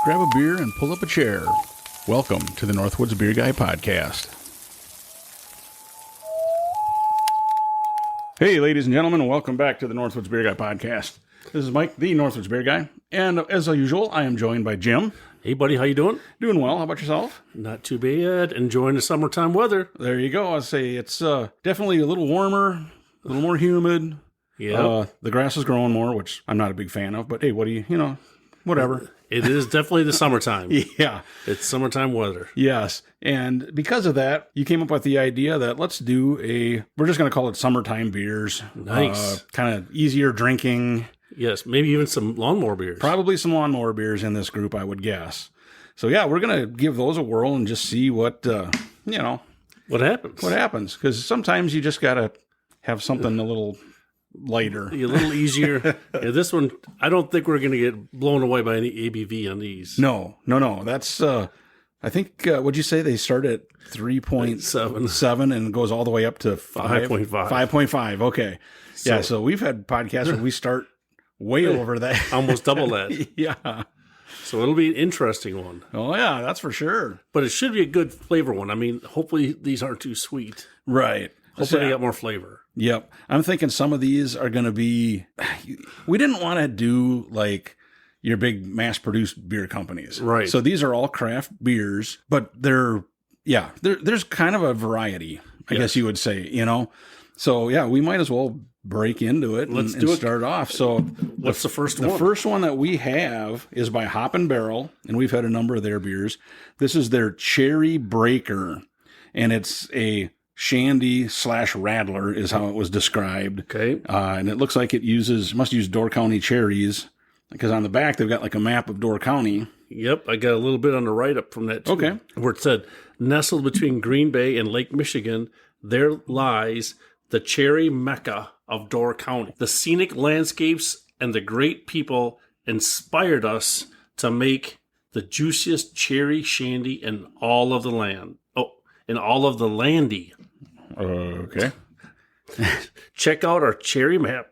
Grab a beer and pull up a chair. Welcome to the Northwoods Beer Guy Podcast. Hey, ladies and gentlemen, welcome back to the Northwoods Beer Guy Podcast. This is Mike, the Northwoods Beer Guy, and as usual, I am joined by Jim. Hey, buddy, how you doing? Doing well. How about yourself? Not too bad. Enjoying the summertime weather. There you go. I'd say it's definitely a little warmer, a little more humid. Yeah. The grass is growing more, which I'm not a big fan of, but hey, whatever. It is definitely the summertime. Yeah. It's summertime weather. Yes. And because of that, you came up with the idea that we're just going to call it summertime beers. Nice. Kind of easier drinking. Yes, maybe even some lawnmower beers. Probably some lawnmower beers in this group, I would guess. So yeah, we're going to give those a whirl and just see what happens. What happens. Because sometimes you just got to have something a little lighter. A little easier. Yeah, this one, I don't think we're going to get blown away by any ABV on these. No. That's, I think, what'd you say? They start at 3.7 and goes all the way up to 5.5. 5.5. Okay. Yeah. So we've had podcasts where we start way over that. Almost double that. Yeah. So it'll be an interesting one. Oh, yeah, that's for sure. But it should be a good flavor one. I mean, hopefully these aren't too sweet. Right. Hopefully they got more flavor. Yep. I'm thinking some of these are going to be, we didn't want to do like your big mass-produced beer companies. Right. So these are all craft beers, but there's kind of a variety, I guess you would say, So, yeah, we might as well break into it and start off. So, what's the first one? The first one that we have is by Hop and Barrel, and we've had a number of their beers. This is their Cherry Breaker, and it's a shandy / radler is how it was described. Okay. And it looks like it must use Door County cherries, because on the back they've got like a map of Door County. Yep, I got a little bit on the write-up from that too. Okay. Where it said, nestled between Green Bay and Lake Michigan, there lies the cherry mecca of Door County. The scenic landscapes and the great people inspired us to make the juiciest cherry shandy in all of the land. Oh, in all of the landy. Okay. Check out our cherry map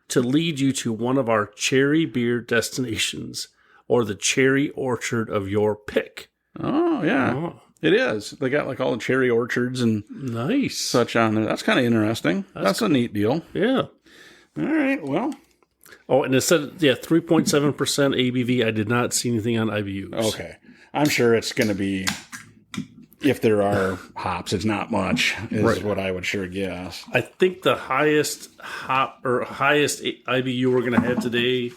to lead you to one of our cherry beer destinations or the cherry orchard of your pick. Oh, yeah. Oh. It is. They got like all the cherry orchards and nice such on there. That's kind of interesting. That's a neat deal. Yeah. All right. Well. Oh, and it said, 3.7% ABV. I did not see anything on IBUs. Okay. I'm sure it's going to be, if there are hops, it's not much, is what I would sure guess. I think the highest IBU we're going to have today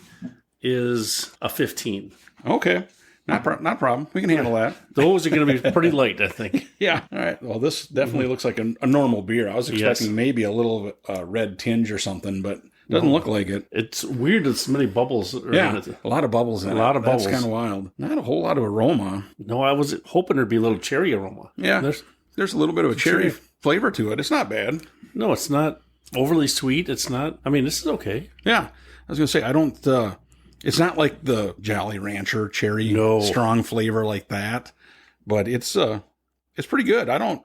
is a 15. Okay. Not a problem. We can handle that. Those are going to be pretty light, I think. Yeah. All right. Well, this definitely looks like a normal beer. I was expecting maybe a little red tinge or something, but it doesn't look like it. It's weird that so many bubbles are in it. A lot of bubbles in it. That's kind of wild. Not a whole lot of aroma. No, I was hoping there'd be a little cherry aroma. Yeah. There's a little bit of a cherry flavor to it. It's not bad. No, it's not overly sweet. It's not. I mean, this is okay. Yeah. I was going to say, I don't... it's not like the Jolly Rancher cherry strong flavor like that, but it's pretty good. I don't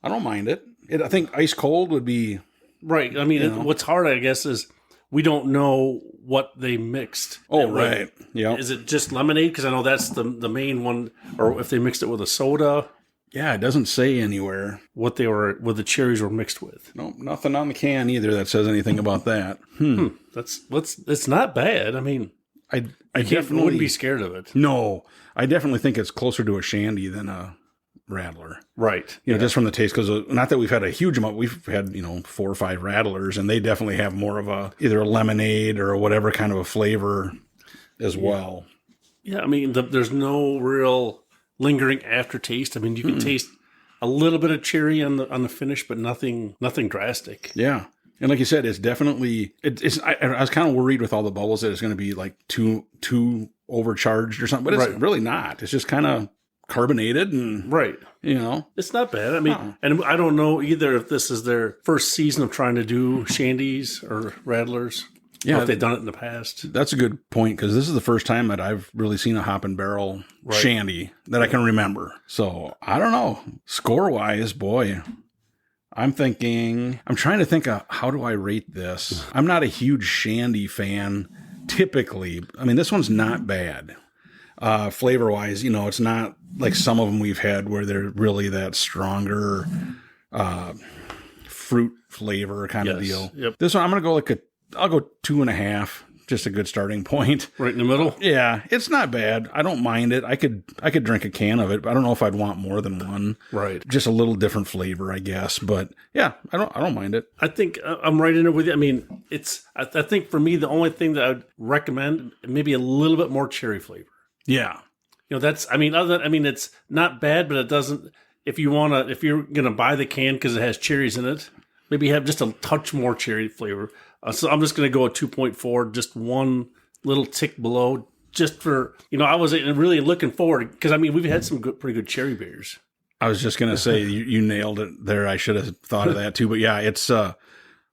mind it. I think ice cold would be right. I mean, what's hard, I guess, is we don't know what they mixed. Oh, right. Yeah. Is it just lemonade? Because I know that's the main one, or if they mixed it with a soda. Yeah, it doesn't say anywhere what the cherries were mixed with. No, nothing on the can either that says anything about that. It's not bad. I mean. I definitely wouldn't be scared of it. No, I definitely think it's closer to a shandy than a radler. Right. Just from the taste, because not that we've had a huge amount. We've had, 4 or 5 radlers, and they definitely have more of either a lemonade or whatever kind of a flavor as well. Yeah, I mean, there's no real lingering aftertaste. I mean, you can taste a little bit of cherry on the finish, but nothing drastic. Yeah. And like you said, it's definitely, I was kind of worried with all the bubbles that it's going to be like too overcharged or something, but it's really not. It's just kind of carbonated and, it's not bad. I mean, and I don't know either if this is their first season of trying to do shandies or radlers. Yeah. Or if they've done it in the past. That's a good point, because this is the first time that I've really seen a Hop and Barrel shandy that I can remember. So I don't know. Score wise, boy. I'm trying to think of how do I rate this? I'm not a huge shandy fan typically. I mean, this one's not bad. flavor wise. It's not like some of them we've had where they're really that stronger fruit flavor kind of deal. Yep. This one, I'm going to go I'll go 2.5. Just a good starting point. Right in the middle? Yeah, it's not bad. I don't mind it. I could drink a can of it, but I don't know if I'd want more than one. Right. Just a little different flavor, I guess. But yeah, I don't mind it. I think I'm right in it with you. I mean, I think for me, the only thing that I would recommend, maybe a little bit more cherry flavor. Yeah. It's not bad, but it doesn't, if you're going to buy the can because it has cherries in it, maybe have just a touch more cherry flavor. So I'm just going to go at 2.4, just one little tick below, just for, I was really looking forward, because, we've had some pretty good cherry beers. I was just going to say, you nailed it there. I should have thought of that too. But yeah, it's,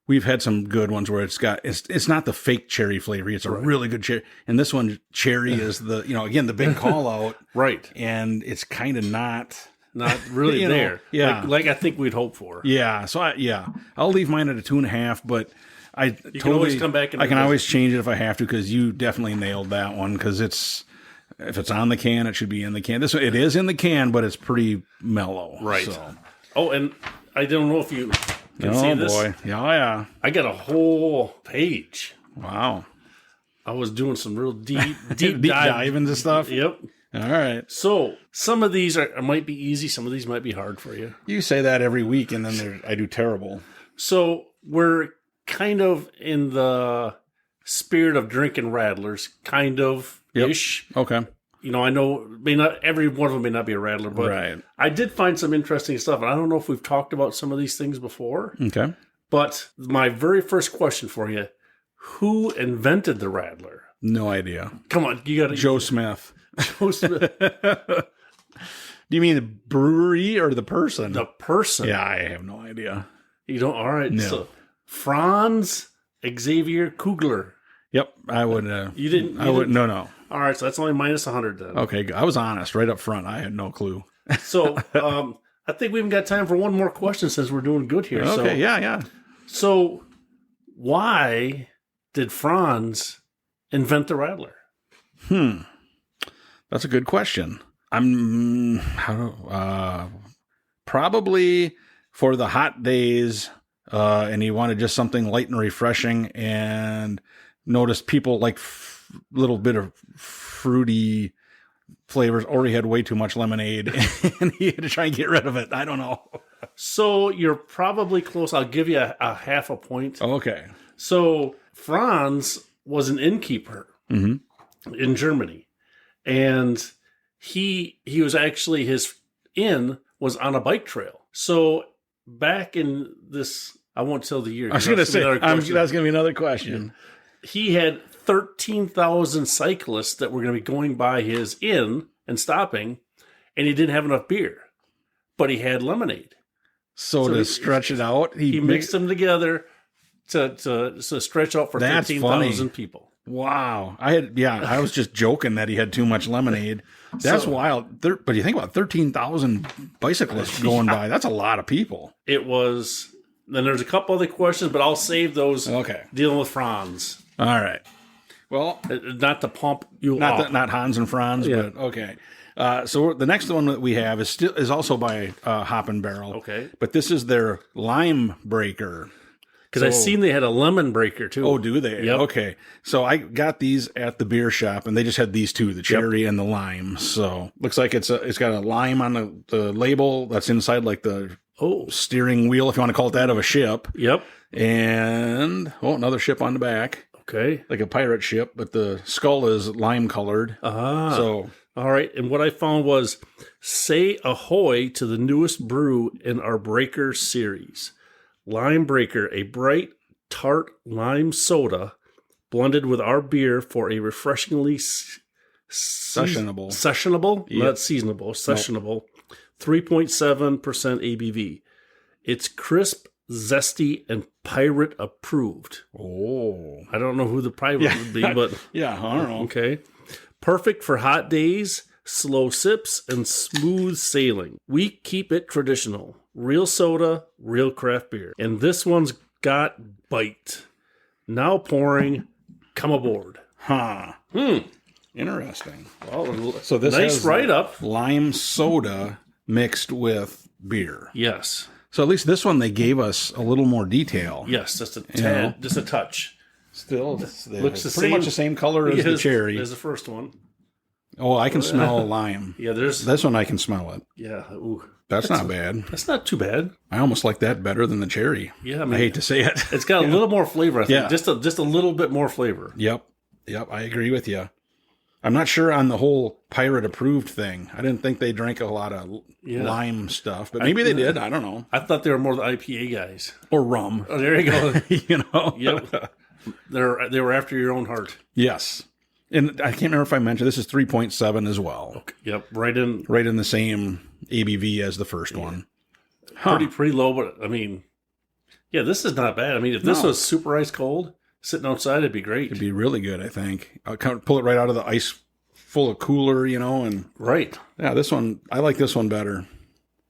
we've had some good ones where it's not the fake cherry flavor. It's a really good cherry. And this one, cherry is the, again, the big call out. Right. And it's kind of not really there. Yeah. Like I think we'd hope for. Yeah. So I'll leave mine at a 2.5, but you can always come back and I can always change it if I have to, because you definitely nailed that one. Because if it's on the can, it should be in the can. This one, it is in the can, but it's pretty mellow. Right. So. Oh, and I don't know if you can see this. Oh boy, yeah. I got a whole page. Wow. I was doing some real deep dive into stuff. Yep. All right. So some of these might be easy. Some of these might be hard for you. You say that every week, and then I do terrible. So we're kind of in the spirit of drinking radlers, kind of ish. Okay. I know not every one of them may not be a radler, but right. I did find some interesting stuff. And I don't know if we've talked about some of these things before. Okay. But my very first question for you: who invented the radler? No idea. Come on, you got to Joe Smith. Joe Smith. Do you mean the brewery or the person? The person. Yeah, I have no idea. You don't. All right. No. So Franz Xavier Kugler. Yep, I wouldn't. You didn't. I wouldn't. No. All right, so that's only minus 100 then. Okay, I was honest right up front. I had no clue. So I think we even got time for one more question since we're doing good here. Okay, so, yeah. So why did Franz invent the radler? That's a good question. Probably for the hot days, and he wanted just something light and refreshing, and noticed people like little bit of fruity flavors, or he had way too much lemonade, and he had to try and get rid of it. I don't know. So you're probably close. I'll give you a half a point. Okay. So Franz was an innkeeper in Germany, and he was actually, his inn was on a bike trail. So back in this, I won't tell the year. I was going to say, that's going to be another question. He had 13,000 cyclists that were going to be going by his inn and stopping, and he didn't have enough beer, but he had lemonade. So to stretch it out, he mixed them together to stretch out for 13,000 people. Wow. I was just joking that he had too much lemonade. That's wild. But you think about 13,000 bicyclists going by. That's a lot of people. It was. Then there's a couple other questions, but I'll save those dealing with Franz. All right. Well, not to pump you up. Not Hans and Franz, but okay. So the next one that we have is also by Hop and Barrel. Okay. But this is their lime breaker. Because I've seen they had a lemon breaker too. Oh, do they? Yep. Okay. So I got these at the beer shop, and they just had these two, the cherry and the lime. So looks like it's got a lime on the label that's inside like the steering wheel, if you want to call it that, of a ship. Yep. And another ship on the back. Okay. Like a pirate ship, but the skull is lime colored. So all right. And what I found was, say ahoy to the newest brew in our breaker series. Lime Breaker, a bright, tart lime soda blended with our beer for a refreshingly sessionable, yep. Not seasonable, sessionable, 3.7% ABV. It's crisp, zesty, and pirate approved. Oh. I don't know who the pirate would be, but... Yeah, I don't know. Okay. Perfect for hot days, slow sips, and smooth sailing. We keep it traditional. Real soda, real craft beer. And this one's got bite. Now pouring. Come aboard. Huh. Interesting. Well, So this nice has write-up. lime soda mixed with beer. Yes. So at least this one, they gave us a little more detail. Yes, just a You know? tad, just a touch. Still, Looks the pretty same. much the same color as the cherry. As the first one. Oh, I can smell lime. Yeah, there's... This one, I can smell it. Yeah, ooh. That's not bad. That's not too bad. I almost like that better than the cherry. Yeah, I hate to say it. It's got a little more flavor, I think. Yeah. Just a little bit more flavor. Yep, I agree with you. I'm not sure on the whole pirate approved thing. I didn't think they drank a lot of lime stuff, but maybe they did. I don't know. I thought they were more the IPA guys. Or rum. Oh, there you go. You know? Yep. They were after your own heart. Yes. And I can't remember if I mentioned this is 3.7 as well. Okay. Yep. Right in the same ABV as the first one. Huh. Pretty low, but I mean, yeah, this is not bad. I mean, if this was super ice cold, sitting outside, it'd be great. It'd be really good, I think. I'll pull it right out of the ice full of cooler, and right. Yeah, this one, I like this one better.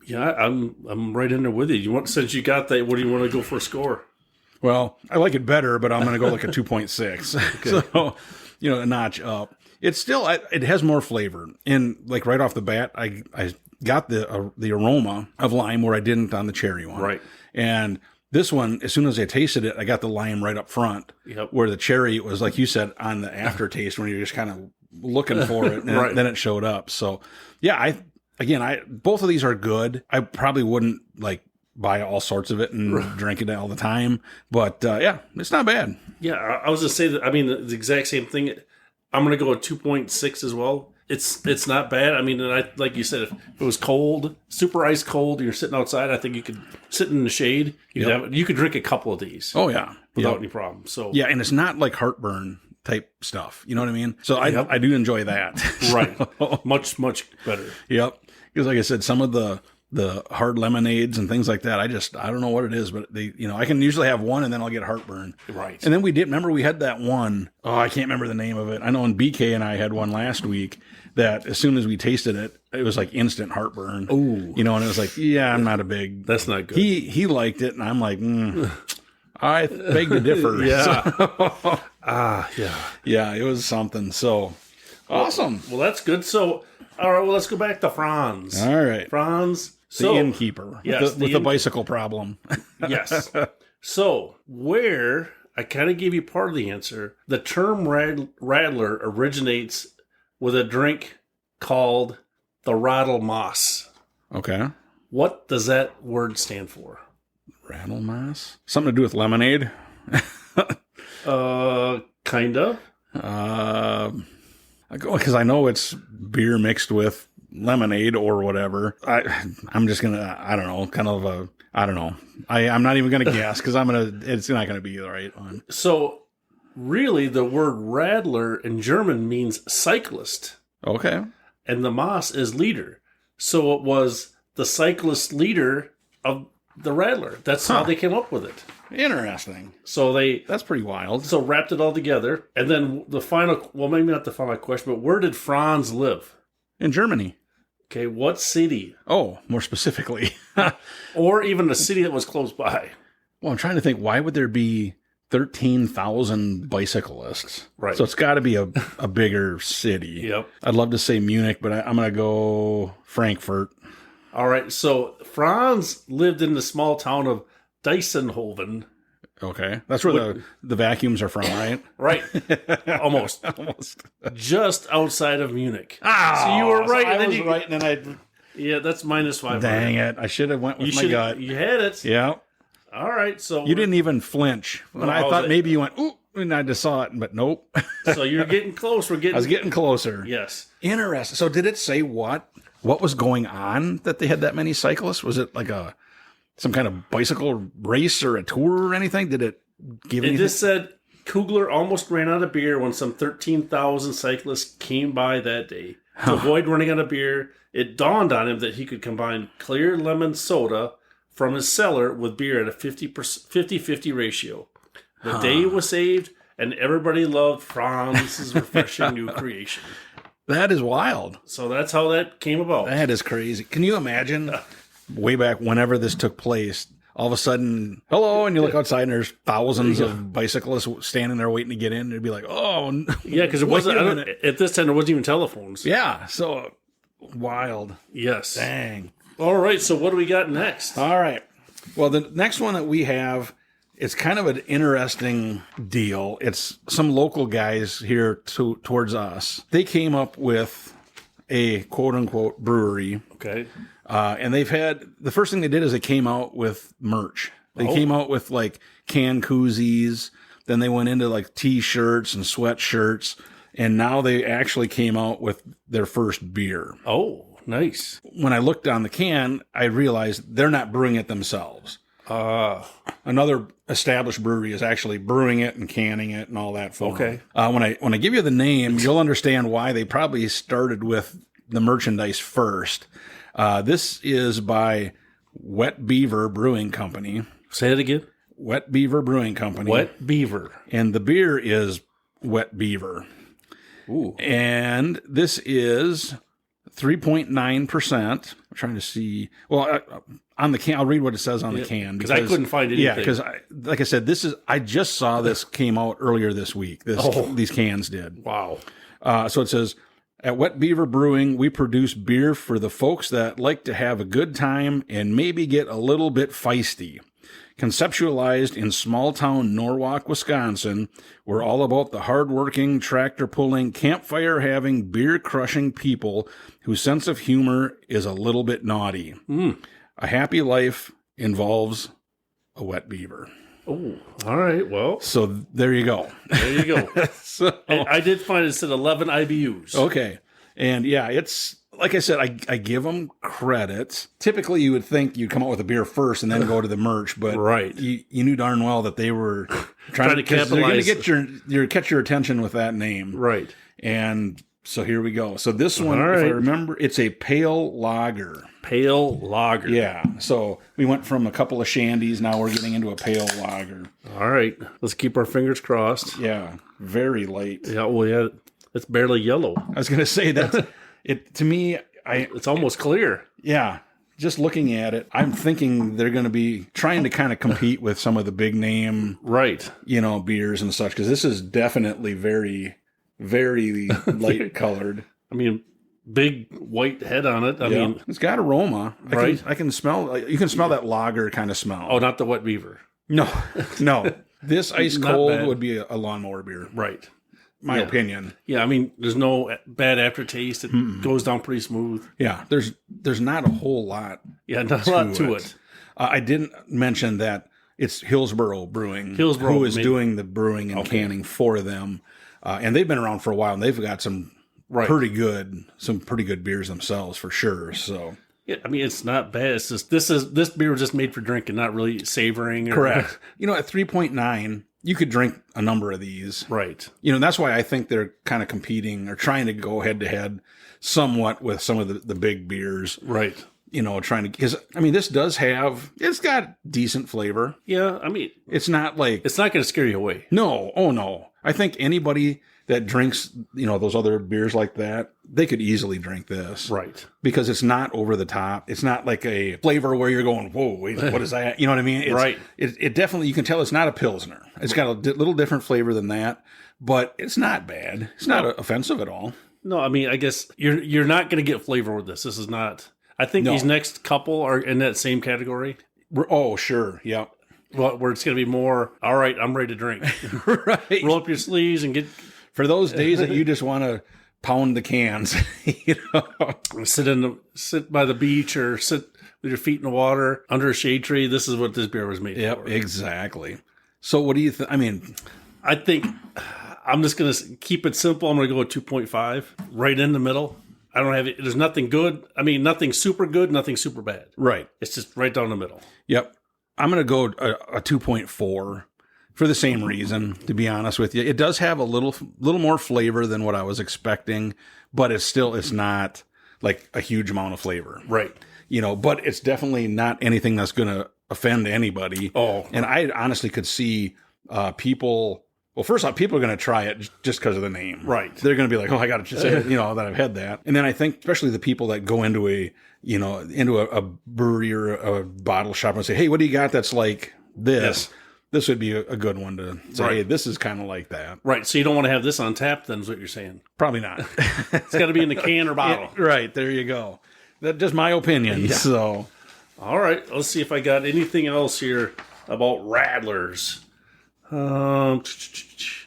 Yeah, I'm right in there with you. Since you got that, what do you want to go for a score? Well, I like it better, but I'm going to go like a 2.6. Okay. So, a notch up. It's still, it has more flavor. And like right off the bat, I got the aroma of lime where I didn't on the cherry one. Right. And this one, as soon as I tasted it, I got the lime right up front. Yep. Where the cherry was, like you said, on the aftertaste when you're just kind of looking for it. And right. Then it showed up. So, yeah, both of these are good. I probably wouldn't buy all sorts of it and drink it all the time. But, yeah, it's not bad. Yeah, I was going to say that, I mean, the exact same thing. I'm going to go with 2.6 as well. It's not bad. I mean, like you said, if it was cold, super ice cold, and you're sitting outside, I think you could sit in the shade. You could drink a couple of these. Oh, yeah. Without any problem. So yeah, and it's not like heartburn type stuff. You know what I mean? So I do enjoy that. Right. Much, much better. Yep. Because like I said, some of the hard lemonades and things like that, I don't know what it is, but I can usually have one and then I'll get heartburn. Right. And then we had that one, I can't remember the name of it. I know when BK and I had one last week that as soon as we tasted it, it was like instant heartburn. Ooh. And it was like, yeah, I'm not a big... That's not good. He liked it and I'm like, I beg to differ. Yeah. Yeah. Yeah, it was something. So, awesome. Well, that's good. So, all right, well, let's go back to Franz. All right. Franz. The innkeeper. Yes. With the bicycle problem. Yes. So, where, I kind of gave you part of the answer, the term radler originates with a drink called the Rattle Moss. Okay. What does that word stand for? Rattle Moss? Something to do with lemonade? Kind of. Because I know it's beer mixed with lemonade or whatever. I'm just gonna, I don't know, kind of a, I don't know. I'm not even gonna guess because it's not gonna be the right one. So really the word radler in German means cyclist. Okay. And the Moss is leader. So it was the cyclist leader of the radler. That's how they came up with it. Interesting. So that's pretty wild. So wrapped it all together. And then the final, well, maybe not the final question, but where did Franz live? In Germany. Okay, what city? Oh, more specifically. Or even a city that was close by. Well, I'm trying to think, why would there be 13,000 bicyclists? Right. So it's got to be a bigger city. Yep. I'd love to say Munich, but I'm going to go Frankfurt. All right, so Franz lived in the small town of Deisenhoven. Okay. That's where the vacuums are from, right? Right. Almost. Almost. Just outside of Munich. Ah, so you were right. So I was right, and then yeah, that's -5. Dang it. I should have went with my gut. You had it. Yeah. All right, so... You didn't even flinch. When I thought maybe you went, ooh, and I just saw it, but nope. So you're getting close. I was getting closer. Yes. Interesting. So did it say what was going on that they had that many cyclists? Was it like some kind of bicycle race or a tour or anything? Did it give anything? It just said Kugler almost ran out of beer when some 13,000 cyclists came by that day. To avoid running out of beer, it dawned on him that he could combine clear lemon soda from his cellar with beer at a 50-50 ratio. The day was saved, and everybody loved Franz's refreshing new creation. That is wild. So that's how that came about. That is crazy. Can you imagine way back whenever this took place, all of a sudden, hello, and you look outside and there's thousands of bicyclists standing there waiting to get in. It'd be like, oh, yeah, because it wasn't at this time. There wasn't even telephones. Yeah, so wild. Yes. Dang. All right, so what do we got next? All right. Well, the next one that we have, it's kind of an interesting deal. It's some local guys here towards us. They came up with a quote-unquote brewery. Okay. And they've had, the first thing they did is they came out with merch. They came out with like can koozies. Then they went into like t-shirts and sweatshirts. And now they actually came out with their first beer. Oh, nice. When I looked on the can, I realized they're not brewing it themselves. Another established brewery is actually brewing it and canning it and all that for them. When I give you the name, you'll understand why they probably started with the merchandise first. This is by Wet Beaver Brewing Company. Say it again. Wet Beaver Brewing Company. Wet Beaver. And the beer is Wet Beaver. Ooh. And this is 3.9%. I'm trying to see. Well, on the can, I'll read what it says on the can. Because I couldn't find anything. Yeah, because like I said, I just saw this came out earlier this week. These cans did. Wow. So it says, at Wet Beaver Brewing, we produce beer for the folks that like to have a good time and maybe get a little bit feisty. Conceptualized in small-town Norwalk, Wisconsin, we're all about the hard-working, tractor-pulling, campfire-having, beer-crushing people whose sense of humor is a little bit naughty. A happy life involves a wet beaver. Oh, all right. Well, so there you go. There you go. And I did find it said 11 IBUs. Okay. And yeah, it's like I said, I give them credit. Typically, you would think you'd come out with a beer first and then go to the merch, but right. You knew darn well that they were trying to capitalize. They're going to catch your attention with that name. Right. And so here we go. So this one, if I remember, it's a pale lager. Pale lager. Yeah. So we went from a couple of shandies. Now we're getting into a pale lager. All right. Let's keep our fingers crossed. Yeah. Very light. Yeah. Well, yeah. It's barely yellow. I was going to say that to me, it's almost clear. Yeah. Just looking at it, I'm thinking they're going to be trying to kind of compete with some of the big name, beers and such. Because this is definitely very, very light colored. I mean, big white head on it. I mean, it's got aroma. Right. I can smell. You can smell that lager kind of smell. Oh, not the Wet Beaver. No. This ice cold would be a lawnmower beer. Right. My opinion. Yeah, I mean, there's no bad aftertaste. It goes down pretty smooth. Yeah, there's not a whole lot. Yeah, not a lot to it. I didn't mention that it's Hillsborough Brewing, who is doing the brewing and canning for them, and they've been around for a while, and they've got some pretty good beers themselves for sure. So. Yeah, I mean, it's not bad. It's just this beer was just made for drinking, not really savoring. Correct. At 3.9, you could drink a number of these. Right. That's why I think they're kind of competing or trying to go head to head somewhat with some of the big beers. Right. Trying to, because this it's got decent flavor. Yeah. I mean, it's not going to scare you away. No. Oh no. I think anybody that drinks, those other beers like that, they could easily drink this. Right. Because it's not over the top. It's not like a flavor where you're going, whoa, wait, what is that? You know what I mean? Right. It definitely, you can tell it's not a Pilsner. It's got a little different flavor than that, but it's not bad. It's not offensive at all. No, I mean, I guess you're not going to get flavor with this. This is not, I think these next couple are in that same category. Oh, sure. Yeah. Well, where it's going to be more, all right, I'm ready to drink. Right. Roll up your sleeves and get... For those days that you just want to pound the cans, sit by the beach or sit with your feet in the water under a shade tree. This is what this beer was made for. Yep, exactly. So what do you think? I think I'm just going to keep it simple. I'm going to go with 2.5 right in the middle. I don't have it. There's nothing good. Nothing super good, nothing super bad. Right. It's just right down the middle. Yep. I'm going to go a 2.4. For the same reason, to be honest with you. It does have a little more flavor than what I was expecting, but it's not like a huge amount of flavor. Right. But it's definitely not anything that's going to offend anybody. Oh. And I honestly could see people Well, first off, people are going to try it just because of the name. Right. They're going to be like, oh, I got to say, that I've had that. And then I think especially the people that go into a brewery or a bottle shop and say, hey, what do you got that's like this? Yeah. This would be a good one to say, hey, this is kind of like that. Right. So you don't want to have this on tap, then, is what you're saying? Probably not. It's got to be in the can or bottle. Yeah, right. There you go. That's just my opinion. Yeah. So, all right. Let's see if I got anything else here about radlers.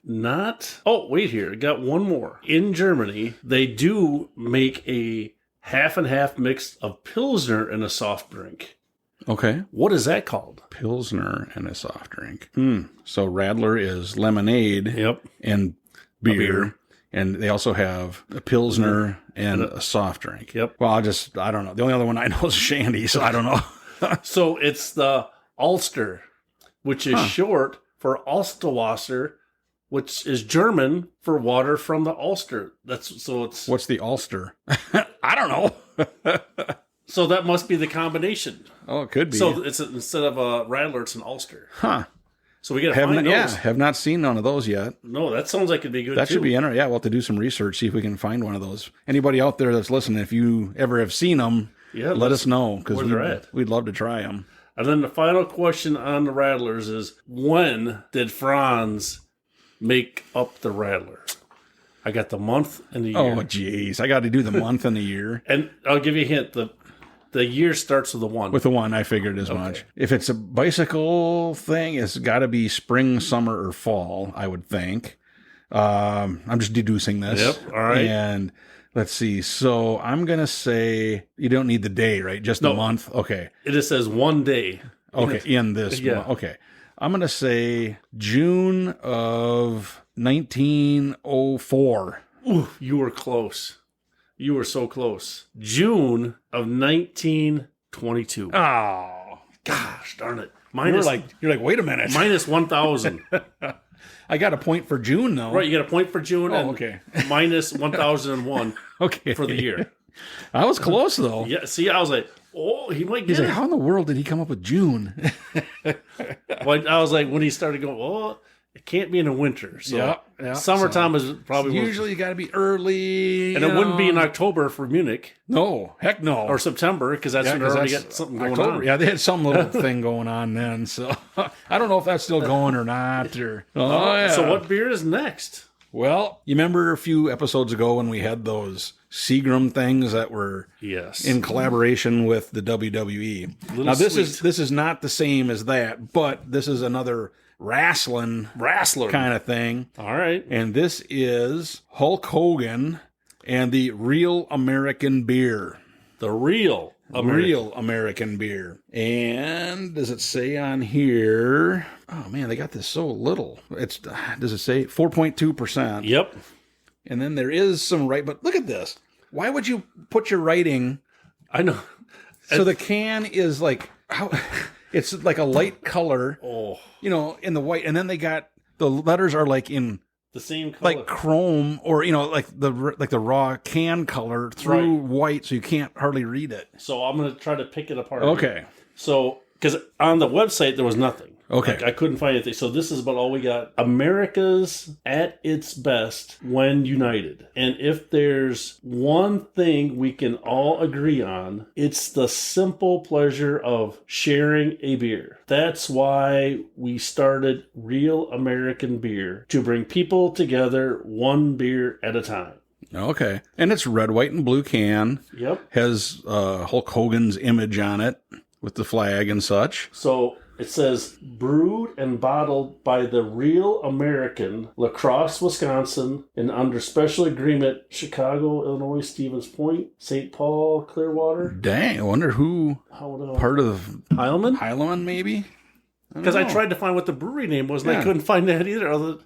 Not. Oh, wait here. I got one more. In Germany, they do make a half and half mix of Pilsner and a soft drink. Okay. What is that called? Pilsner and a soft drink. So Radler is lemonade and beer. And they also have a Pilsner and a soft drink. Yep. Well, I don't know. The only other one I know is Shandy, so I don't know. So it's the Ulster, which is short for Ulsterwasser, which is German for water from the Ulster. What's the Ulster? I don't know. So that must be the combination. Oh, it could be. So it's instead of a Radler, it's an Ulster. Huh. So we got to find those. Yeah, have not seen none of those yet. No, that sounds like it'd be good. That should be interesting. Yeah, we'll have to do some research, see if we can find one of those. Anybody out there that's listening, if you ever have seen them, let us know because we'd love to try them. And then the final question on the Radlers is, when did Franz make up the Radler? I got the month and the year. Oh, geez. I got to do the month and the year. And I'll give you a hint. The year starts with a 1. With a 1, I figured as much. If it's a bicycle thing, it's got to be spring, summer, or fall, I would think. I'm just deducing this. Yep, all right. And let's see. So I'm going to say you don't need the day, right? Just the month? Okay. It just says 1 day. Okay, in this month. Okay. I'm going to say June of 1904. Ooh, you were close. You were so close. June of 1922. Oh, gosh, darn it! You're like, wait a minute. Minus 1,000. I got a point for June though. Right, you got a point for June. Oh, okay. Minus 1,001. Okay. For the year. I was close though. Yeah. See, I was like, oh, he might get He's it. like, how in the world did he come up with June? Well, I was like, when he started going, oh, it can't be in the winter. So summertime is probably usually you got to be early, and it wouldn't be in October for Munich. No, heck no, or September because that's when they already got something going on. Yeah, they had some little thing going on then. So I don't know if that's still going or not. Or So what beer is next? Well, you remember a few episodes ago when we had those Seagram things that were in collaboration with the WWE. Now this is not the same as that, but this is another wrestler kind of thing. All right. And this is Hulk Hogan and the Real American Beer. The Real American Beer. And does it say on here? Oh man, they got this so little. Does it say 4.2%? Yep. And then there is some but look at this. Why would you put your writing? I know. So the can is like how it's like a light color. Oh. In the white, and then they got the letters are like in the same color, like chrome, or like the raw can color through white, so you can't hardly read it. So I'm gonna try to pick it apart. Okay. So because on the website there was nothing. Okay. Like, I couldn't find anything. So this is about all we got. America's at its best when united. And if there's one thing we can all agree on, it's the simple pleasure of sharing a beer. That's why we started Real American Beer, to bring people together one beer at a time. Okay. And it's red, white, and blue can. Yep. Has Hulk Hogan's image on it with the flag and such. So it says, brewed and bottled by the Real American, La Crosse, Wisconsin, and under special agreement, Chicago, Illinois, Stevens Point, St. Paul, Clearwater. Dang, I wonder who part of Heilman? Heilman, maybe? Because I tried to find what the brewery name was, and I couldn't find that either.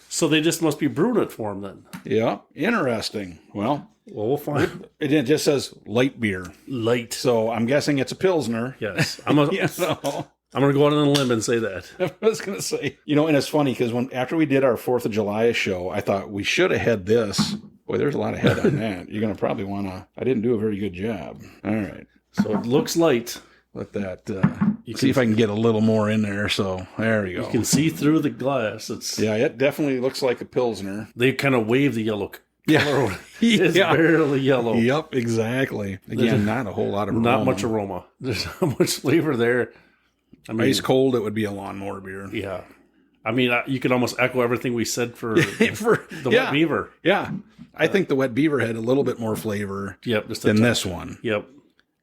So they just must be brewing it for him then. Yeah, interesting. Well, we'll find. It just says light beer. Light. So I'm guessing it's a Pilsner. Yes. I'm going to go out on a limb and say that. I was going to say. And it's funny because after we did our 4th of July show, I thought we should have had this. Boy, there's a lot of head on that. You're going to probably want to. I didn't do a very good job. All right. So it looks light. Let that see if I can get a little more in there. So there you go. You can see through the glass. Yeah, it definitely looks like a Pilsner. They kind of wave the yellow color. Yeah. It's barely yellow. Yep, exactly. Again, not a whole lot of aroma. Not much aroma. There's not much flavor there. I mean, ice cold, it would be a lawnmower beer. Yeah. I mean, you could almost echo everything we said for the Wet Beaver. Yeah. I think the Wet Beaver had a little bit more flavor than this one. Yep.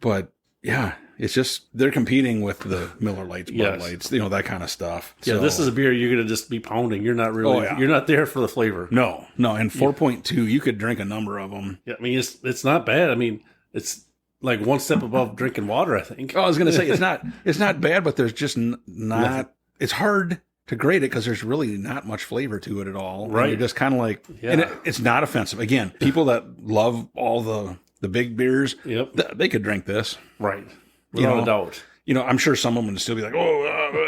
But, yeah, it's just they're competing with the Miller Lights, Bud Lights, that kind of stuff. Yeah, so, this is a beer you're going to just be pounding. You're not really, you're not there for the flavor. No. And 4.2, you could drink a number of them. Yeah, I mean, it's not bad. I mean, it's like one step above drinking water, I think. Oh, I was going to say, it's not bad, but there's just not, it's hard to grade it because there's really not much flavor to it at all. Right. And you're just kind of like, and it's not offensive. Again, people that love all the big beers, they could drink this. Right. Without a doubt. I'm sure some of them would still be like,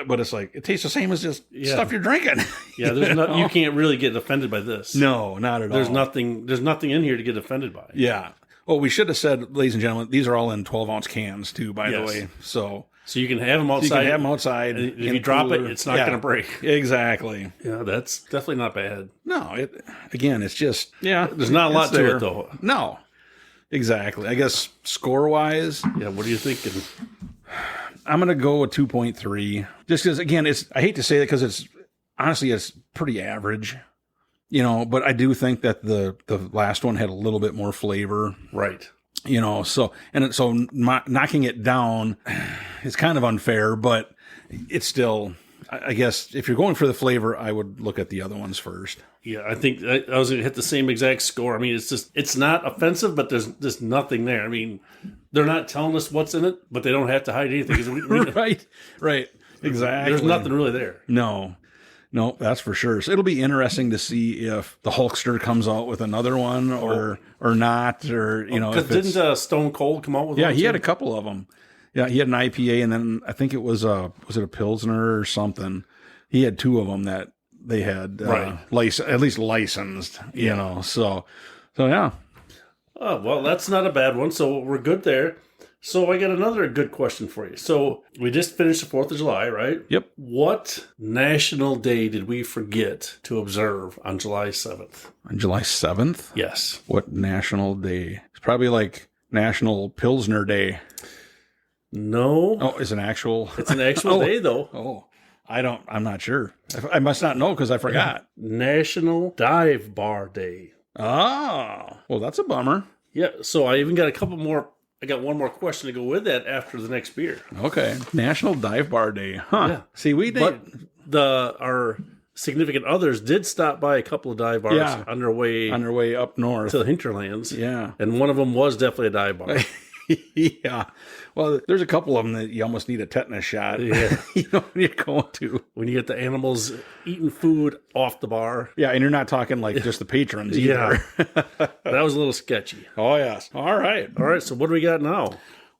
but it's like, it tastes the same as just stuff you're drinking. Yeah, you can't really get offended by this. No, not at all. There's nothing in here to get offended by. Yeah. Well, we should have said, ladies and gentlemen, these are all in 12-ounce cans too, by the way. So you can have them outside. If you drop it, it's not going to break. Exactly. Yeah, that's definitely not bad. No, it's just, there's not a lot to it, though. No, exactly. I guess score-wise. Yeah, what are you thinking? I'm going to go with 2.3. Just because, again, I hate to say that because it's pretty average. But I do think that the last one had a little bit more flavor. Right. So knocking it down is kind of unfair, but it's still, I guess, if you're going for the flavor, I would look at the other ones first. Yeah, I think I was going to hit the same exact score. I mean, it's not offensive, but there's just nothing there. I mean, they're not telling us what's in it, but they don't have to hide anything. Right. Exactly. There's nothing really there. No, that's for sure. So it'll be interesting to see if the Hulkster comes out with another one or not, or because didn't Stone Cold come out with? Yeah, one he too? had a couple of them. Yeah, he had an IPA, and then I think it was a Pilsner or something. He had two of them that they had at least licensed. So yeah. Oh well, that's not a bad one. So we're good there. So I got another good question for you. So we just finished the 4th of July, right? Yep. What national day did we forget to observe on July 7th? On July 7th? Yes. What national day? It's probably like National Pilsner Day. No. Oh, it's an actual day, though. Oh, I'm not sure. I must not know because I forgot. National Dive Bar Day. Oh, well, that's a bummer. Yeah, so I even got a couple more. I got one more question to go with that after the next beer. Okay. National Dive Bar Day. Huh. Yeah. See, we did. But our significant others did stop by a couple of dive bars on their way up north to the hinterlands. Yeah. And one of them was definitely a dive bar. Yeah. Well, there's a couple of them that you almost need a tetanus shot. Yeah. When you're going to. When you get the animals eating food off the bar. Yeah, and you're not talking like just the patrons either. Yeah. That was a little sketchy. Oh, yes. All right. So what do we got now?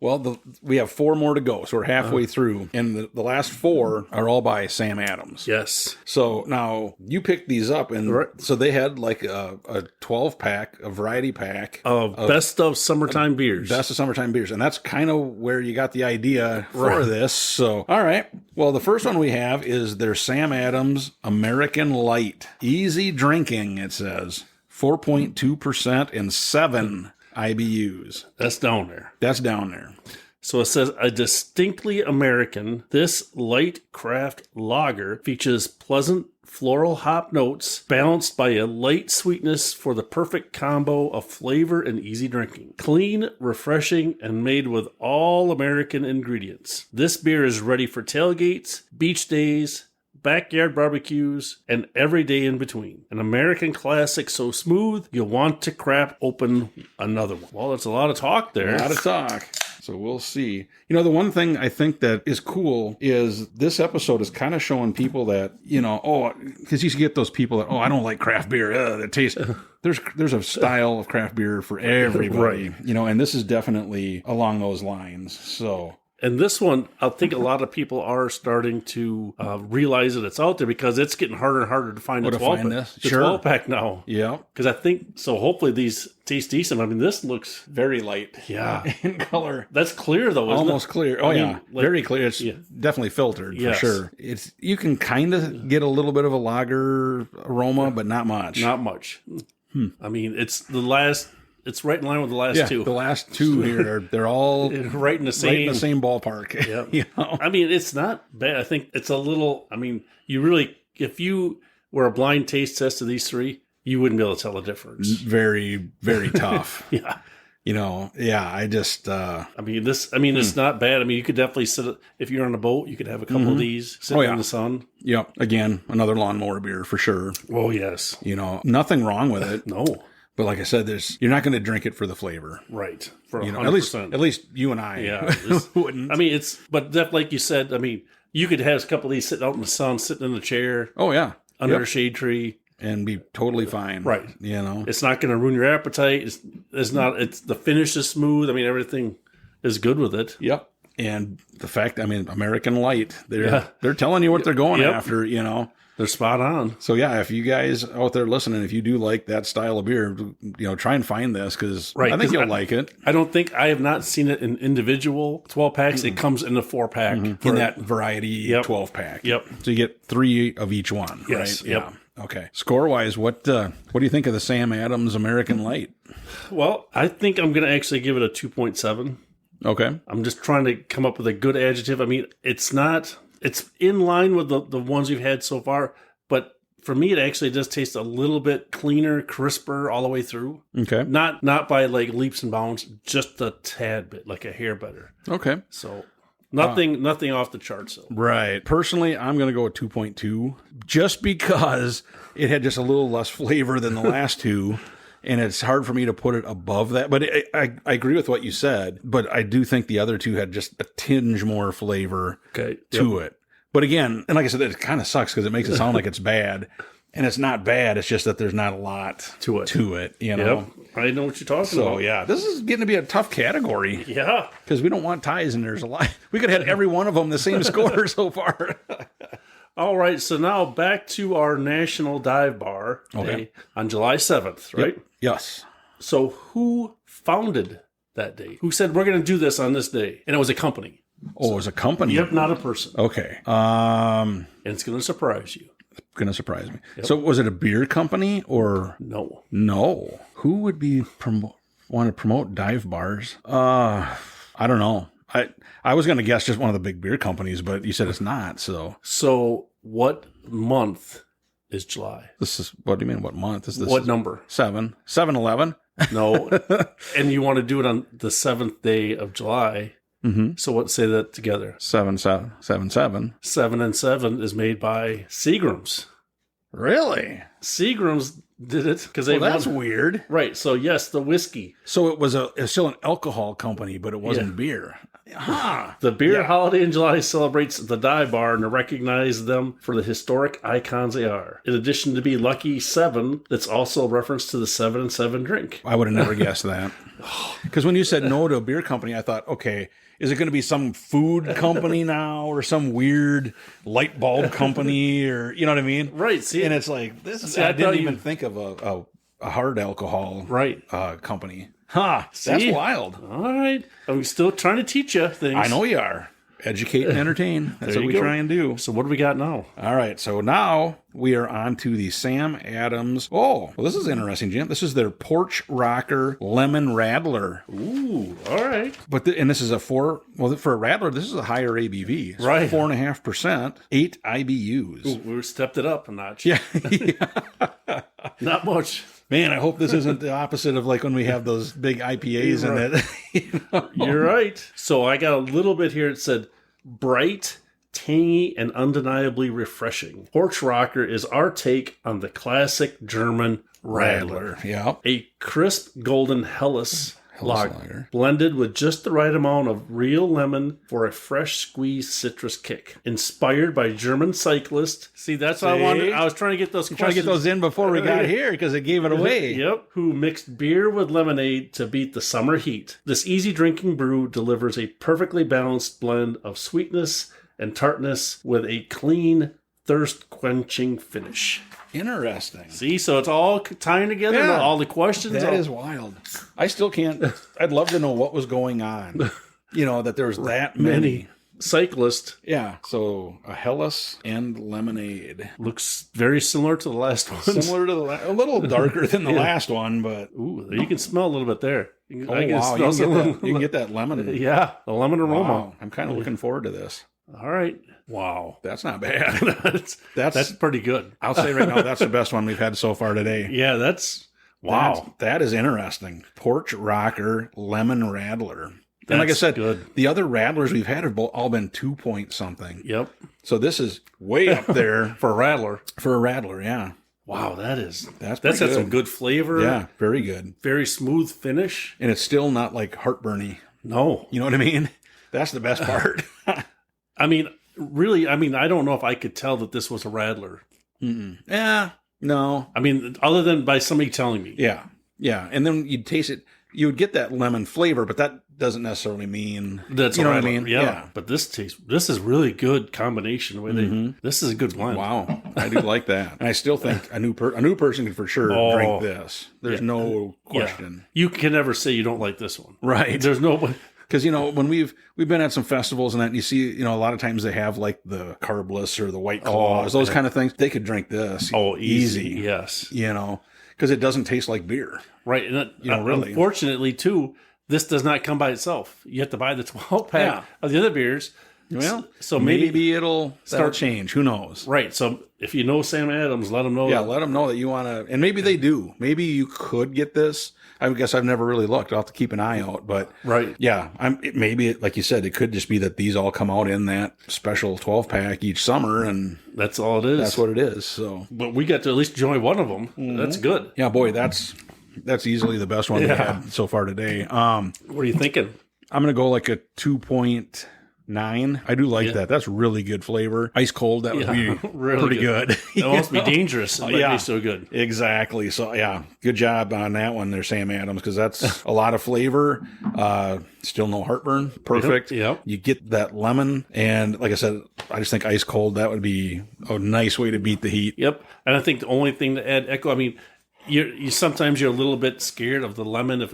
Well, we have 4 more to go, so we're halfway through. And the last 4 are all by Sam Adams. Yes. So now you picked these up, and so they had like a 12-pack, a variety pack. Of best of summertime beers. Best of summertime beers. And that's kind of where you got the idea for this. So, all right. Well, the first one we have is their Sam Adams American Light. Easy drinking, it says. 4.2% and 7 IBUs. That's down there. So it says, a distinctly American, this light craft lager features pleasant floral hop notes balanced by a light sweetness for the perfect combo of flavor and easy drinking. Clean, refreshing, and made with all American ingredients. This beer is ready for tailgates, beach days, backyard barbecues, and every day in between. An American classic so smooth, you'll want to crack open another one. Well, that's a lot of talk there. A lot of talk. So we'll see. The one thing I think that is cool is this episode is kind of showing people that, because you get those people that, I don't like craft beer. That tastes. There's a style of craft beer for everybody, and this is definitely along those lines. So. And this one, I think a lot of people are starting to realize that it's out there because it's getting harder and harder to find the 12 pack now. Yeah. Because I think, so hopefully these taste decent. I mean, this looks very light. Yeah. In color. That's clear though, isn't Almost it? clear. Oh, yeah. Very clear. It's definitely filtered for sure. You can kind of get a little bit of a lager aroma, but not much. Not much. I mean, it's right in line with the last two. The last two here, they're all right in the same ballpark. Yeah. You know? I mean, it's not bad. I think it's a little, I mean, if you were a blind taste test of these three, you wouldn't be able to tell the difference. Very, very tough. Yeah. You know, I just... it's not bad. I mean, you could definitely sit, if you're on a boat, you could have a couple of these sitting in the sun. Yep. Again, another lawnmower beer for sure. Oh, yes. You know, nothing wrong with it. No. But like I said, you're not going to drink it for the flavor. Right. For 100%. At least you and I wouldn't. I mean, like you said, I mean, you could have a couple of these sitting out in the sun, sitting in the chair. Oh, yeah. Under a shade tree. And be totally fine. Right. You know, it's not going to ruin your appetite. It's the finish is smooth. I mean, everything is good with it. Yep. And the fact, I mean, American Light, they're telling you what they're going after, you know. They're spot on. So yeah, if you guys out there listening, if you do like that style of beer, you know, try and find this because I think you'll like it. I have not seen it in individual 12 packs. Mm-hmm. It comes in a 4-pack. Mm-hmm. In that variety 12 pack. Yep. So you get 3 of each one, yes. right? Yep. Yeah. Okay. Score wise, what do you think of the Sam Adams American Light? Well, I think I'm going to actually give it a 2.7. Okay. I'm just trying to come up with a good adjective. I mean, it's in line with the ones we've had so far, but for me, it actually does taste a little bit cleaner, crisper all the way through. Okay. Not by like leaps and bounds, just a tad bit, like a hair better. Okay. So nothing off the charts. Though. Right. Personally, I'm going to go with 2.2 just because it had just a little less flavor than the last two. And it's hard for me to put it above that. But I agree with what you said. But I do think the other two had just a tinge more flavor to it. But again, and like I said, it kind of sucks because it makes it sound like it's bad. And it's not bad. It's just that there's not a lot to it, you know? Yep. I know what you're talking about. So, yeah, this is getting to be a tough category. Yeah. Because we don't want ties, and there's a lot. We could have had every one of them the same score so far. All right, so now back to our National Dive Bar Day on July 7th, right? Yep. Yes. So who founded that day? Who said, we're going to do this on this day? And it was a company. Oh, it was a company? Yep, not a person. Okay. And it's going to surprise you. Going to surprise me. Yep. So was it a beer company or? No. Who would be want to promote dive bars? I don't know. I was going to guess just one of the big beer companies, but you said it's not. So what month is July? What do you mean? What month is this? What number? 7/11. No. And you want to do it on the 7th day of July. Mm-hmm. So let's say that together. 7/7. 7 and 7 is made by Seagram's. Really? Seagram's did it because that's weird. Right. So yes, the whiskey. So it was still an alcohol company, but it wasn't beer. The beer holiday in July celebrates the dive bar and to recognize them for the historic icons they are. In addition to be Lucky 7, that's also a reference to the 7 and 7 drink. I would have never guessed that. Because when you said no to a beer company, I thought, okay, is it going to be some food company now or some weird light bulb company or, you know what I mean? Right. See, and it's like, I didn't even think of a hard alcohol company. That's wild. All right. I'm still trying to teach you things. I know you are. Educate and entertain. That's what we try and do. So what do we got now? All right. So now we are on to the Sam Adams. Oh, well, this is interesting, Jim. This is their Porch Rocker Lemon Radler. Ooh, all right. And this is for a Radler, this is a higher ABV. It's right. 4.5%, 8 IBUs. Ooh, we stepped it up a notch. Yeah. Not much. Man, I hope this isn't the opposite of like when we have those big IPAs in it. You're right. So I got a little bit here. It said bright, tangy, and undeniably refreshing. Porch Rocker is our take on the classic German Radler. Yeah. A crisp golden Helles Lager. Blended with just the right amount of real lemon for a fresh squeezed citrus kick. Inspired by German cyclist. See, that's what I wanted. I was trying to get those questions. Trying to get those in before we got here because it gave it away. Yep. Who mixed beer with lemonade to beat the summer heat. This easy drinking brew delivers a perfectly balanced blend of sweetness and tartness with a clean, thirst-quenching finish. Interesting. See, so it's all tying together. Yeah. All the questions. That is wild. I still can't. I'd love to know what was going on. That there was that many. Cyclist. Yeah. So a Helles and lemonade. Looks very similar to the last one. Similar to a little darker than the last one, but. Ooh, you can smell a little bit there. You can get that lemon. Yeah, the lemon aroma. Wow. I'm kind of looking forward to this. All right. Wow. That's not bad. that's pretty good. I'll say right now, that's the best one we've had so far today. Yeah, that's... Wow. That is interesting. Porch Rocker Lemon Radler. And like I said, the other Radlers we've had have all been 2 point something. Yep. So this is way up there. For a Radler. For a Radler, yeah. Wow, that's got some good flavor. Yeah, very good. Very smooth finish. And it's still not like heartburny. No. You know what I mean? That's the best part. I mean, really, I don't know if I could tell that this was a Radler. Mm-mm. Yeah, no. I mean, other than by somebody telling me. Yeah, yeah. And then you'd taste it. You would get that lemon flavor, but that doesn't necessarily mean that's you know what I mean. Yeah. But this is really good combination. This is a good blend. Wow, I do like that, and I still think a new person could for sure drink this. There's no question. Yeah. You can never say you don't like this one, right? There's no. Because, when we've been at some festivals and that, and you see, a lot of times they have like the carbless or the white claws, those kind of things. They could drink this. Oh, easy. Yes. Because it doesn't taste like beer. Right. And really. Unfortunately, too, this does not come by itself. You have to buy the 12-pack of the other beers. Well, so maybe it'll change. Who knows? Right. So if you know Sam Adams, let them know. Yeah, let them know that you want to. And maybe they do. Maybe you could get this. I guess I've never really looked. I'll have to keep an eye out. But right. Yeah, maybe, like you said, it could just be that these all come out in that special 12-pack each summer. And that's all it is. That's what it is. So, but we got to at least enjoy one of them. Mm-hmm. That's good. Yeah, boy, that's easily the best one we've had so far today. What are you thinking? I'm going to go like a 2.9. I do like that. That's really good flavor. Ice cold, that would be really pretty good. That must be dangerous. It might be so good. Exactly. So, yeah, good job on that one there, Sam Adams, because that's a lot of flavor. Still no heartburn. Perfect. Yep. You get that lemon. And like I said, I just think ice cold, that would be a nice way to beat the heat. Yep. And I think the only thing to add, Echo, you sometimes you're a little bit scared of the lemon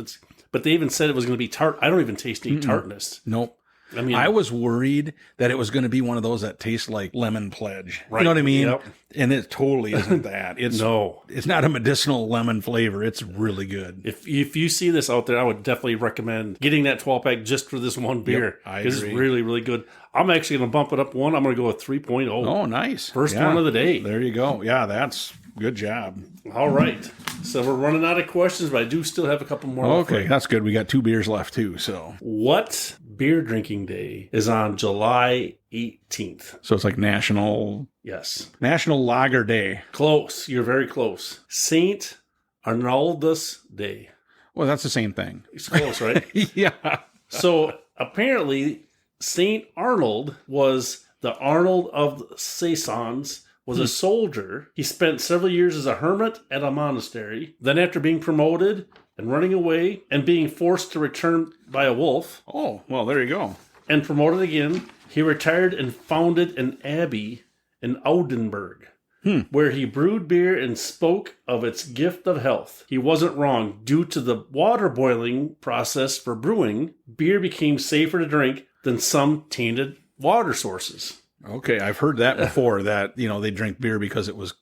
but they even said it was going to be tart. I don't even taste any tartness. Nope. I was worried that it was going to be one of those that taste like lemon pledge. Right. You know what I mean? Yep. And it totally isn't that. It's not a medicinal lemon flavor. It's really good. If you see this out there, I would definitely recommend getting that 12-pack just for this one beer. I agree. Because it's really, really good. I'm actually going to bump it up one. I'm going to go with 3.0. Oh, nice. First one of the day. There you go. Yeah, that's good job. All right. So we're running out of questions, but I do still have a couple more. Okay, that's good. We got 2 beers left too. So, what beer drinking day is on July 18th? So it's like National Lager Day. Close. You're very close. St. Arnoldus Day. Well, that's the same thing. It's close, right? Yeah. So apparently, St. Arnold was the Arnold of the Saisons. Was a soldier. He spent several years as a hermit at a monastery. Then after being promoted and running away and being forced to return by a wolf. Oh, well, there you go. And promoted again, he retired and founded an abbey in Oldenburg, where he brewed beer and spoke of its gift of health. He wasn't wrong. Due to the water boiling process for brewing, beer became safer to drink than some tainted water sources. Okay, I've heard that before, that, they drink beer because it was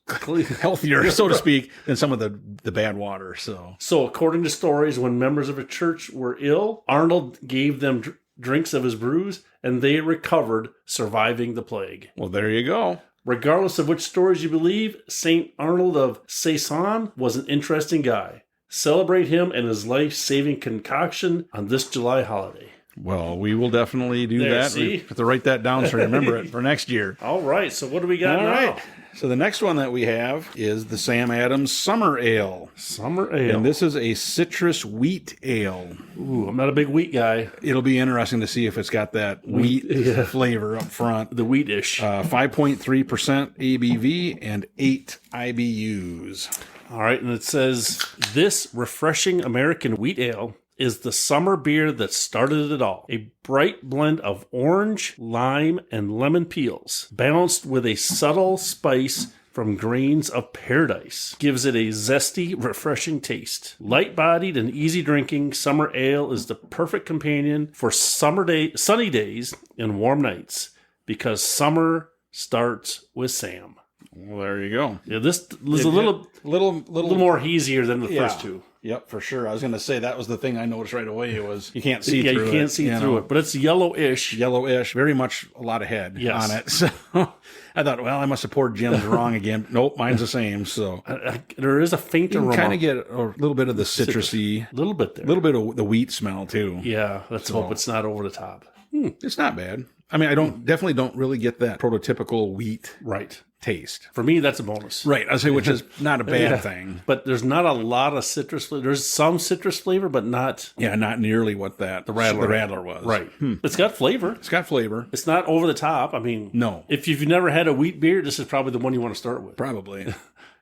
healthier, so to speak, than some of the bad water. So according to stories, when members of a church were ill, Arnold gave them drinks of his brews, and they recovered, surviving the plague. Well, there you go. Regardless of which stories you believe, St. Arnold of Saison was an interesting guy. Celebrate him and his life-saving concoction on this July holiday. Well, we will definitely do that. We have to write that down so remember it for next year. All right. So what do we got now? All right. So the next one that we have is the Sam Adams Summer Ale. Summer Ale. And this is a citrus wheat ale. Ooh, I'm not a big wheat guy. It'll be interesting to see if it's got that wheat flavor up front. The wheat-ish. 5.3% ABV and 8 IBUs. All right, and it says, this refreshing American wheat ale is the summer beer that started it all. A bright blend of orange, lime, and lemon peels, balanced with a subtle spice from grains of paradise. Gives it a zesty, refreshing taste. Light-bodied and easy drinking, summer ale is the perfect companion for sunny days and warm nights, because summer starts with Sam. Well, there you go. Yeah, this was a little more hazier than the first two. Yep, for sure. I was going to say that was the thing I noticed right away. It was you can't see through it. Yeah, you can't see through it, but it's yellowish. Yellowish, very much a lot of head on it. So I thought, well, I must have poured Jim's wrong again. Nope, mine's the same. So there is a faint aroma. You kind of get a little bit of the citrusy, a little bit there, a little bit of the wheat smell too. Yeah, let's hope it's not over the top. It's not bad. I mean, I definitely don't really get that prototypical wheat taste. For me, that's a bonus. Right. I say, which is not a bad thing. But there's not a lot of citrus flavor. There's some citrus flavor, but not... Yeah, not nearly what the Radler was. Right. It's got flavor. It's got flavor. It's not over the top. I mean... No. If you've never had a wheat beer, this is probably the one you want to start with. Probably.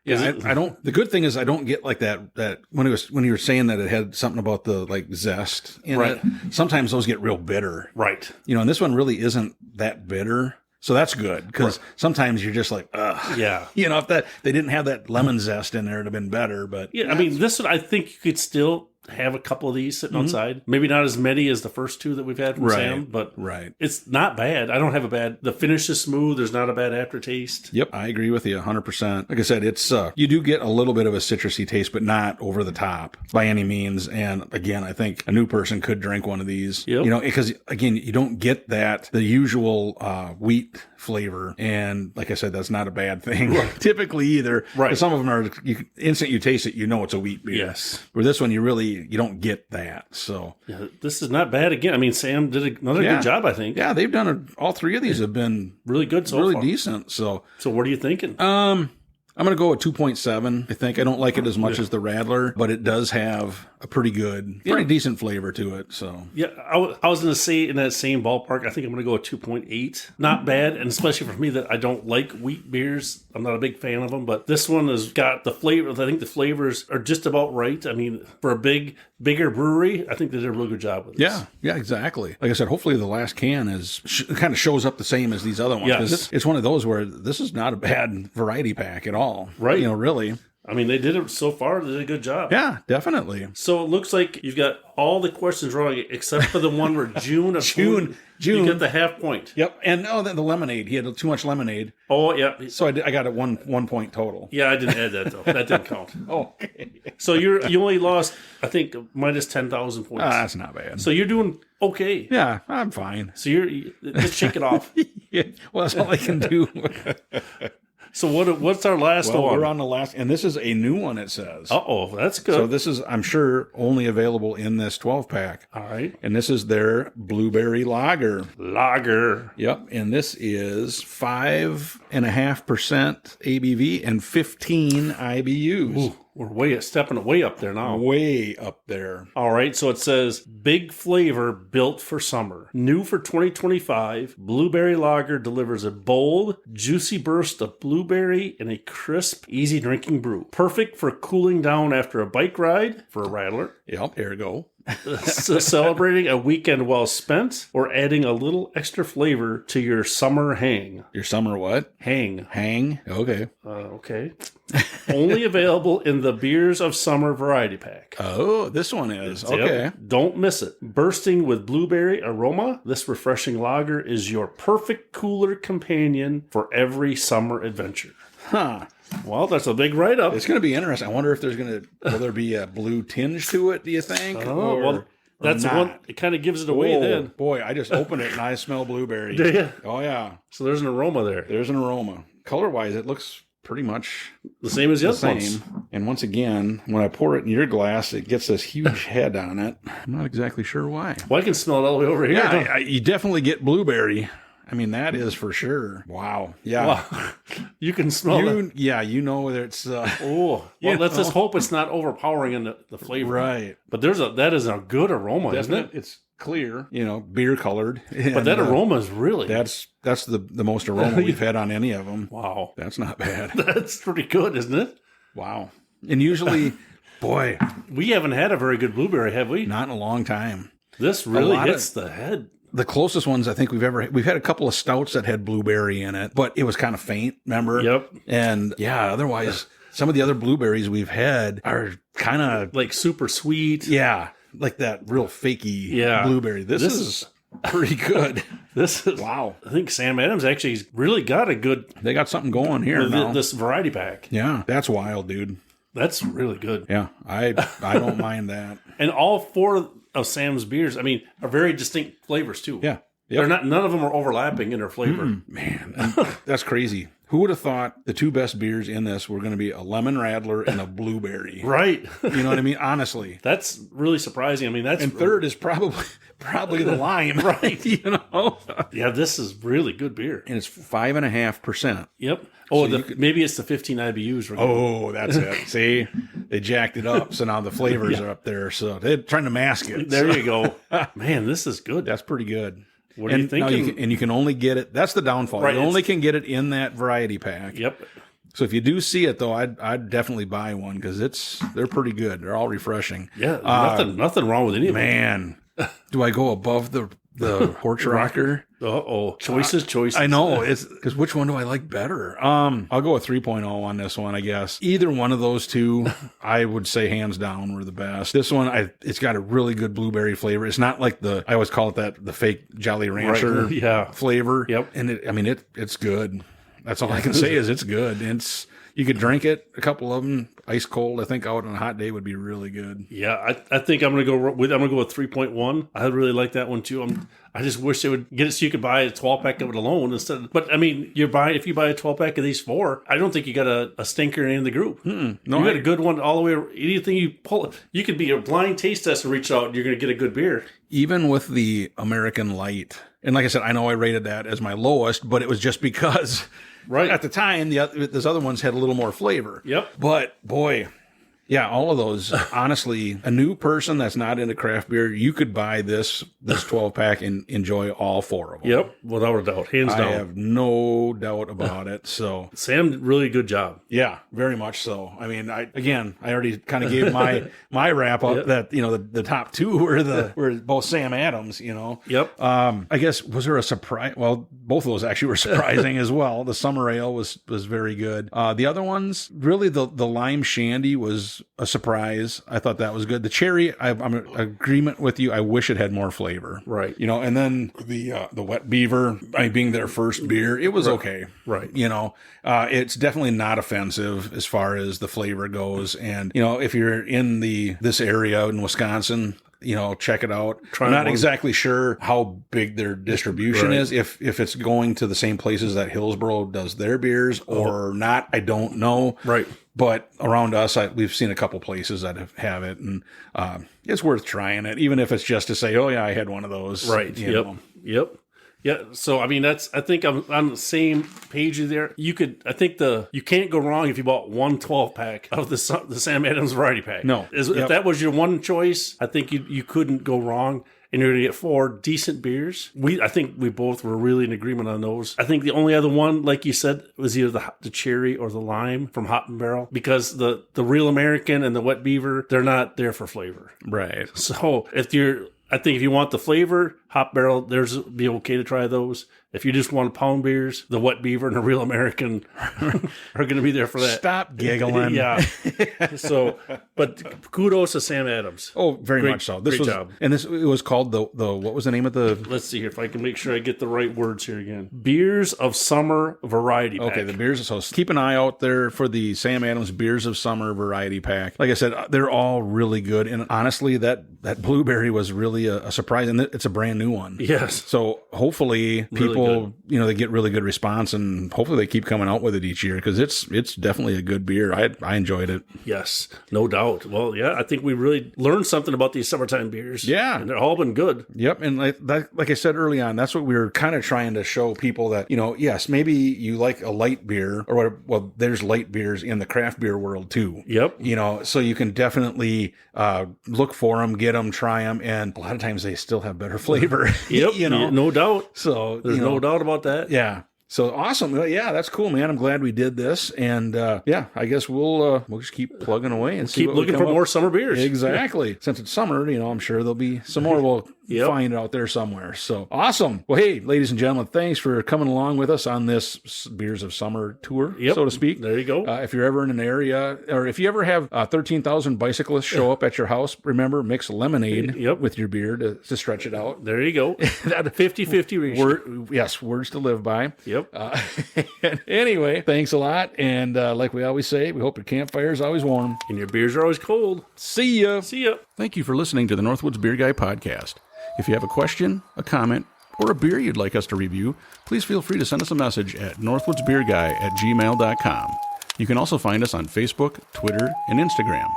Yeah, I don't. The good thing is I don't get like that when you were saying that it had something about the like zest in it. Sometimes those get real bitter. Right. You know, and this one really isn't that bitter. So that's good because sometimes you're just like, ugh. Yeah. You know, if they didn't have that lemon zest in there, it'd have been better. But yeah, I mean, this one, I think you could still have a couple of these sitting outside. Maybe not as many as the first two that we've had from Sam, but it's not bad. I don't have a bad... The finish is smooth. There's not a bad aftertaste. Yep, I agree with you 100%. Like I said, it's you do get a little bit of a citrusy taste, but not over the top by any means. And again, I think a new person could drink one of these. Yep. You know, because again, you don't get the usual wheat flavor. And like I said, that's not a bad thing typically either. Right. Some of them are, instant you taste it, you know it's a wheat beer. Yes. Where this one, you don't get that. So yeah, this is not bad. Again, I mean, Sam did another good job, I think. Yeah, they've done all three of these have been really good so far. Really decent. So what are you thinking? I'm going to go with 2.7. I think I don't like it as much as the Radler, but it does have a pretty decent flavor to it. So yeah, I was going to say in that same ballpark, I think I'm going to go with 2.8. Not bad, and especially for me that I don't like wheat beers. I'm not a big fan of them, but this one has got the flavor. I think the flavors are just about right. I mean, for a bigger brewery, I think they did a really good job with this. Yeah, exactly. Like I said, hopefully the last can kind of shows up the same as these other ones. Yes. It's one of those where this is not a bad variety pack at all. Right. You know, really. I mean, they did it so far. They did a good job. Yeah, definitely. So it looks like you've got all the questions wrong except for the one where June. You get the half point. Yep. And the lemonade. He had too much lemonade. Oh, yeah. So I got it 1 point total. Yeah, I didn't add that, though. That didn't count. Okay. So you only lost, I think, minus 10,000 points. That's not bad. So you're doing okay. Yeah, I'm fine. So just shake it off. Yeah. Well, that's all I can do. So what's our last one? We're on the last, and this is a new one, it says. Uh-oh, that's good. So this is, I'm sure, only available in this 12-pack. All right. And this is their Blueberry Lager. Yep. And this is 5.5% ABV and 15 IBUs. Ooh, we're stepping way up there now. Way up there. All right, so it says, big flavor built for summer. New for 2025, Blueberry Lager delivers a bold, juicy burst of blueberry in a crisp, easy drinking brew. Perfect for cooling down after a bike ride, for a Radler. Yep, there you go. Celebrating a weekend well spent, or adding a little extra flavor to your summer hang. Your summer what? Hang. Okay. Okay. Only available in the Beers of Summer variety pack. Oh, this one is. Okay. Don't miss it. Bursting with blueberry aroma, this refreshing lager is your perfect cooler companion for every summer adventure. Huh. Well, that's a big write-up. It's going to be interesting. I wonder if will there be a blue tinge to it, do you think? Oh, well, that's one. It kind of gives it away then. Boy, I just opened it and I smell blueberry. Do you? Oh, yeah. So there's an aroma there. There's an aroma. Color-wise, it looks pretty much the same as the other ones. And once again, when I pour it in your glass, it gets this huge head on it. I'm not exactly sure why. Well, I can smell it all the way over here. Yeah, you definitely get blueberry. I I mean, that is for sure. Wow. Yeah. Wow. You can smell it. Yeah, you know that it's... Well, let's just hope it's not overpowering in the flavor. Right. But that is a good aroma, isn't it? It's clear, beer colored. But that aroma is really... That's the most aroma we've had on any of them. Wow. That's not bad. That's pretty good, isn't it? Wow. And usually, boy... We haven't had a very good blueberry, have we? Not in a long time. This really hits the head. The closest ones I think we've had a couple of stouts that had blueberry in it, but it was kind of faint, remember? Yep. And yeah, otherwise, some of the other blueberries we've had are kind of... Like super sweet. Yeah, like that real fakey blueberry. This is pretty good. This is... Wow. I think Sam Adams actually really got a good... They got something going here now. This variety pack. Yeah, that's wild, dude. That's really good. Yeah, I don't mind that. And all 4 of Sam's beers, I mean, are very distinct flavors too. Yeah. Yep. None of them are overlapping in their flavor. Man, that's crazy. Who would have thought the 2 best beers in this were going to be a lemon radler and a blueberry? Right. You know what I mean? Honestly. That's really surprising. I mean, and third is probably the lime. Right. Yeah, this is really good beer. And it's 5.5%. Yep. Oh, maybe it's the 15 IBUs. Oh, that's it. See, they jacked it up, so now the flavors are up there. So they're trying to mask it. There you go. Man, this is good. That's pretty good. What are you thinking? You can only get it. That's the downfall. Right, you only can get it in that variety pack. Yep. So if you do see it, though, I'd definitely buy one because they're pretty good. They're all refreshing. Yeah, nothing wrong with any of them. Man, do I go above the porch rocker? Choices. I know. It's because which one do I like better? I'll go with 3.0 on this one, I guess. Either one of those two, I would say hands down were the best. This one, it's got a really good blueberry flavor. It's not like I always call it the fake Jolly Rancher flavor. Yep. And it's good. That's all I can say is it's good. You could drink it, a couple of them, ice cold. I think out on a hot day would be really good. Yeah, I think I'm gonna go with 3.1. I really like that one too. I just wish they would get it so you could buy a 12-pack of it alone instead. But I mean, if you buy a 12-pack of these 4, I don't think you got a stinker in the group. No, you got a good one all the way. Anything you pull, you could be a blind taste test and reach out, and you're gonna get a good beer. Even with the American Light, and like I said, I know I rated that as my lowest, but it was just because. Right. At the time, those other ones had a little more flavor. Yep. But, boy, yeah, all of those, honestly, a new person that's not into craft beer, you could buy this 12-pack and enjoy all 4 of them. Yep, without a doubt. Hands down. I have no doubt about it. So Sam, really good job. Yeah, very much so. I mean, I already kind of gave my wrap up that, the top 2 were both Sam Adams, Yep. I guess, was there a surprise? Well, both of those actually were surprising as well. The Summer Ale was very good. The other ones, really, the Lime Shandy was a surprise. I thought that was good. The Cherry, I'm in agreement with you. I wish it had more flavor. Right. And then the Wet Beaver, being their first beer, it was okay. Right. It's definitely not offensive as far as the flavor goes. And, if you're in this area in Wisconsin, check it out. I'm not exactly sure how big their distribution is. If it's going to the same places that Hillsborough does their beers or not, I don't know. Right. But around us, we've seen a couple places that have it, and it's worth trying it, even if it's just to say, "Oh yeah, I had one of those." Right. Yep. Yeah. So I mean, I think I'm on the same page there. You can't go wrong if you bought one 12-pack of the Sam Adams variety pack. No. If that was your one choice, I think you couldn't go wrong. And you're going to get 4 decent beers. I think we both were really in agreement on those. I think the only other one, like you said, was either the cherry or the lime from Hop and Barrel, because the Real American and the Wet Beaver, they're not there for flavor. Right. So I think if you want the flavor, Hop Barrel, be okay to try those. If you just want pound beers, the Wet Beaver and the Real American are going to be there for that. Stop giggling. Yeah. So, but kudos to Sam Adams. Oh, very much so. Great job. And it was called the what was the name of the? Let's see here if I can make sure I get the right words here again. Beers of Summer Variety Pack. Okay, the beers. So keep an eye out there for the Sam Adams Beers of Summer Variety Pack. Like I said, they're all really good. And honestly, that blueberry was really a surprise. And it's a brand new new one. Yes. So hopefully people, they get really good response, and hopefully they keep coming out with it each year, because it's definitely a good beer. I enjoyed it. Yes, no doubt. Well, yeah, I think we really learned something about these summertime beers. Yeah. And they've all been good. Yep. And like I said early on, that's what we were kind of trying to show people, that, yes, maybe you like a light beer or whatever. Well, there's light beers in the craft beer world too. Yep. So you can definitely look for them, get them, try them. And a lot of times they still have better flavor. Yep. No doubt. So there's no doubt about that. Yeah. So awesome. Well, yeah, that's cool, man. I'm glad we did this. And I guess we'll just keep plugging away and keep looking for more summer beers. Exactly. Since it's summer, I'm sure there'll be some more we'll find out there somewhere. So awesome. Well, hey, ladies and gentlemen, thanks for coming along with us on this Beers of Summer tour, so to speak. There you go. If you're ever in an area, or if you ever have 13,000 bicyclists show up at your house, remember, mix lemonade with your beer to stretch it out. There you go. That 50-50 ratio. Words to live by. Yep. Anyway, thanks a lot. And like we always say, we hope your campfire is always warm. And your beers are always cold. See ya. See ya. Thank you for listening to the Northwoods Beer Guy podcast. If you have a question, a comment, or a beer you'd like us to review, please feel free to send us a message at northwoodsbeerguy@gmail.com. You can also find us on Facebook, Twitter, and Instagram.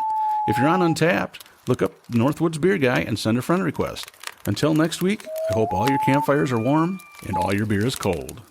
If you're on Untappd, look up Northwoods Beer Guy and send a friend request. Until next week, I hope all your campfires are warm and all your beer is cold.